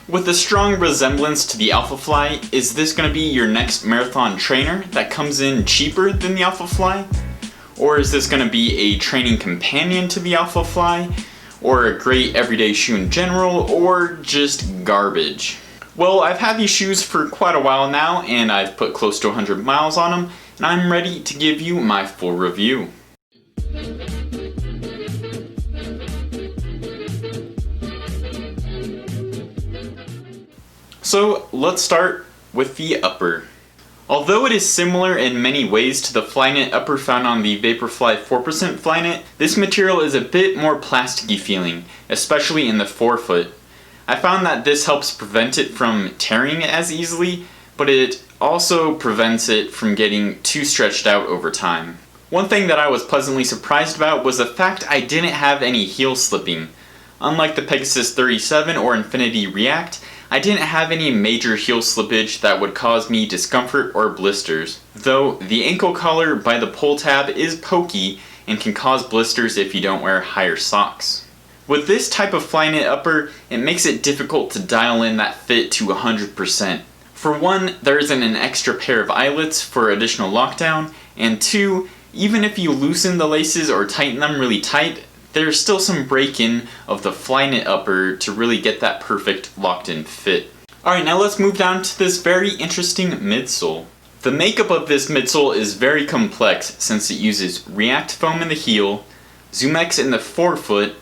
With a strong resemblance to the Alphafly, is this going to be your next marathon trainer that comes in cheaper than the Alphafly? Or is this going to be a training companion to the Alphafly? Or a great everyday shoe in general? Or just garbage? Well, I've had these shoes for quite a while now, and I've put close to 100 miles on them, and I'm ready to give you my full review. So let's start with the upper. Although it is similar in many ways to the Flyknit upper found on the Vaporfly 4% Flyknit, this material is a bit more plasticky feeling, especially in the forefoot. I found that this helps prevent it from tearing as easily, but it also prevents it from getting too stretched out over time. One thing that I was pleasantly surprised about was the fact I didn't have any heel slipping. Unlike the Pegasus 37 or Infinity React, I didn't have any major heel slippage that would cause me discomfort or blisters, though the ankle collar by the pull tab is pokey and can cause blisters if you don't wear higher socks. With this type of Flyknit upper, it makes it difficult to dial in that fit to 100%. For one, there isn't an extra pair of eyelets for additional lockdown, and two, even if you loosen the laces or tighten them really tight, there's still some break-in of the Flyknit upper to really get that perfect locked-in fit. Alright, now let's move down to this very interesting midsole. The makeup of this midsole is very complex since it uses React foam in the heel, ZoomX in the forefoot,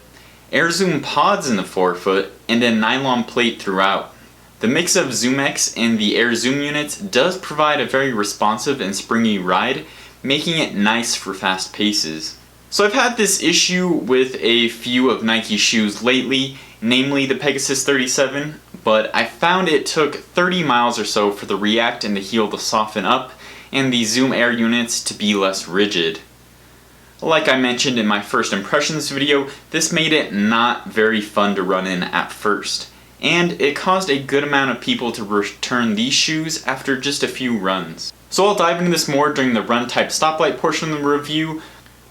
Air Zoom pods in the forefoot, and a nylon plate throughout. The mix of ZoomX and the Air Zoom units does provide a very responsive and springy ride, making it nice for fast paces. So I've had this issue with a few of Nike's shoes lately, namely the Pegasus 37, but I found it took 30 miles or so for the React and the heel to soften up, and the Zoom Air units to be less rigid. Like I mentioned in my first impressions video, this made it not very fun to run in at first, and it caused a good amount of people to return these shoes after just a few runs. So I'll dive into this more during the run type stoplight portion of the review,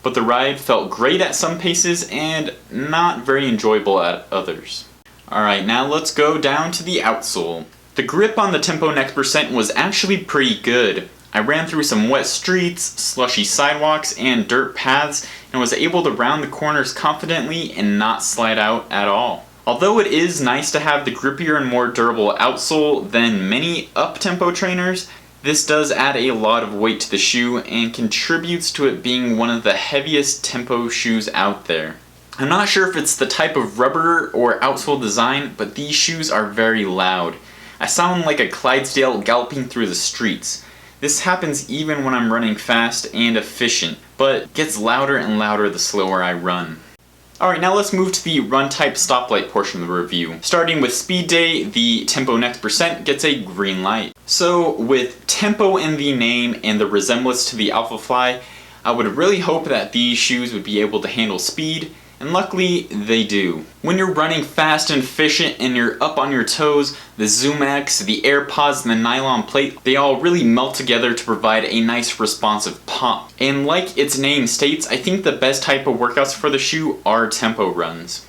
but the ride felt great at some paces and not very enjoyable at others. Alright, now let's go down to the outsole. The grip on the TeknoAXE was actually pretty good. I ran through some wet streets, slushy sidewalks, and dirt paths, and was able to round the corners confidently and not slide out at all. Although it is nice to have the grippier and more durable outsole than many up-tempo trainers, this does add a lot of weight to the shoe and contributes to it being one of the heaviest tempo shoes out there. I'm not sure if it's the type of rubber or outsole design, but these shoes are very loud. I sound like a Clydesdale galloping through the streets. This happens even when I'm running fast and efficient, but gets louder and louder the slower I run. Alright, now let's move to the run type stoplight portion of the review. Starting with speed day, the TeknoAXE gets a green light. So with tempo in the name and the resemblance to the Alphafly, I would really hope that these shoes would be able to handle speed, and luckily they do. When you're running fast and efficient and you're up on your toes, the ZoomX, the AirPods, and the nylon plate, they all really melt together to provide a nice responsive pop. And like its name states, I think the best type of workouts for the shoe are tempo runs.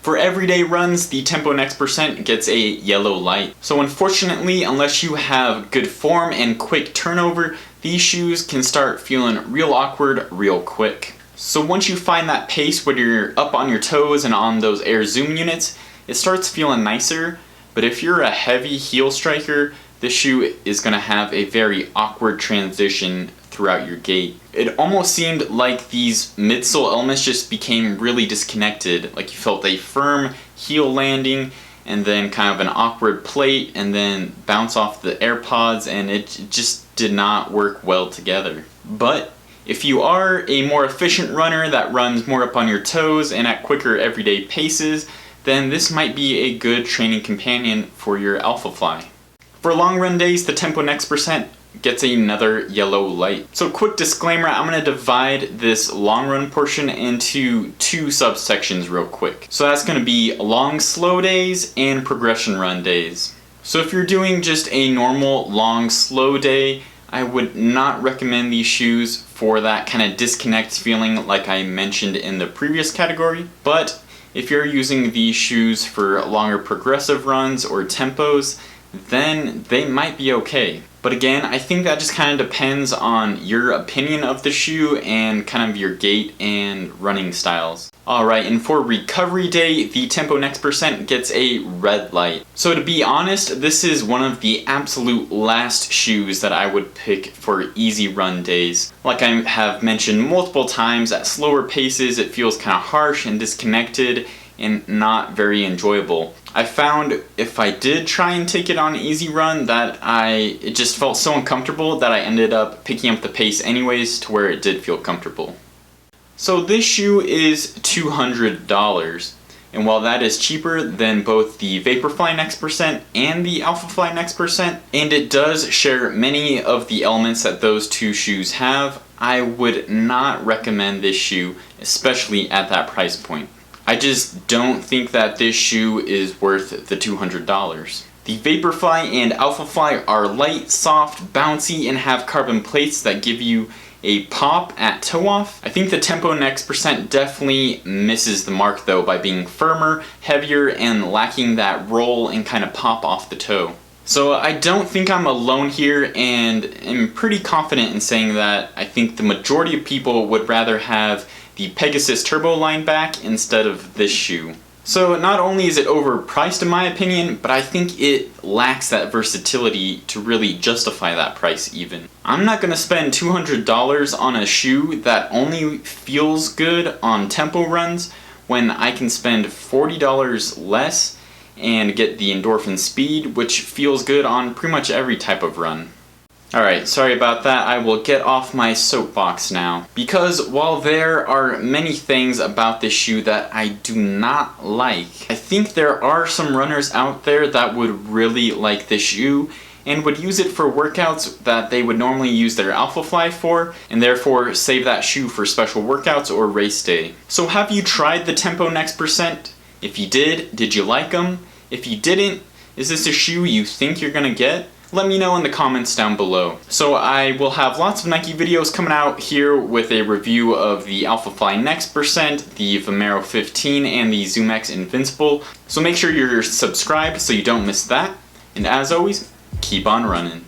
For everyday runs, the TeknoAXE gets a yellow light. So unfortunately, unless you have good form and quick turnover, these shoes can start feeling real awkward real quick. So once you find that pace where you're up on your toes and on those Air Zoom units, it starts feeling nicer, but if you're a heavy heel striker, this shoe is going to have a very awkward transition throughout your gait. It almost seemed like these midsole elements just became really disconnected, like you felt a firm heel landing and then kind of an awkward plate and then bounce off the AirPods, and it just did not work well together. But if you are a more efficient runner that runs more up on your toes and at quicker everyday paces, then this might be a good training companion for your Alphafly. For long run days, the TeknoAXE gets another yellow light. So quick disclaimer, I'm going to divide this long run portion into two subsections real quick. So that's going to be long slow days and progression run days. So if you're doing just a normal long slow day, I would not recommend these shoes for that kind of disconnect feeling like I mentioned in the previous category. But If you're using these shoes for longer progressive runs or tempos, then they might be okay. But again, I think that just kind of depends on your opinion of the shoe and kind of your gait and running styles. Alright, and for recovery day, the TeknoAXE percent gets a red light. So to be honest, this is one of the absolute last shoes that I would pick for easy run days. Like I have mentioned multiple times, at slower paces it feels kind of harsh and disconnected and not very enjoyable. I found if I did try and take it on an easy run that it just felt so uncomfortable that I ended up picking up the pace anyways to where it did feel comfortable. So this shoe is $200, and while that is cheaper than both the Vaporfly NEXT percent and the Alphafly NEXT percent, and it does share many of the elements that those two shoes have, I would not recommend this shoe, especially at that price point. I just don't think that this shoe is worth the $200. The Vaporfly and Alphafly are light, soft, bouncy, and have carbon plates that give you a pop at toe off. I think the TeknoAXE percent definitely misses the mark though by being firmer, heavier, and lacking that roll and kind of pop off the toe. So I don't think I'm alone here, and am pretty confident in saying that I think the majority of people would rather have the Pegasus Turbo line back instead of this shoe. So not only is it overpriced in my opinion, but I think it lacks that versatility to really justify that price even. I'm not going to spend $200 on a shoe that only feels good on tempo runs when I can spend $40 less and get the endorphin speed, which feels good on pretty much every type of run. Alright, sorry about that. I will get off my soapbox now. Because while there are many things about this shoe that I do not like, I think there are some runners out there that would really like this shoe and would use it for workouts that they would normally use their Alphafly for, and therefore save that shoe for special workouts or race day. So have you tried the TeknoAXE percent? If you did you like them? If you didn't, is this a shoe you think you're gonna get? Let me know in the comments down below. So I will have lots of Nike videos coming out here with a review of the Alphafly NEXT percent, the Vomero 15, and the ZoomX Invincible. So make sure you're subscribed so you don't miss that. And as always, keep on running.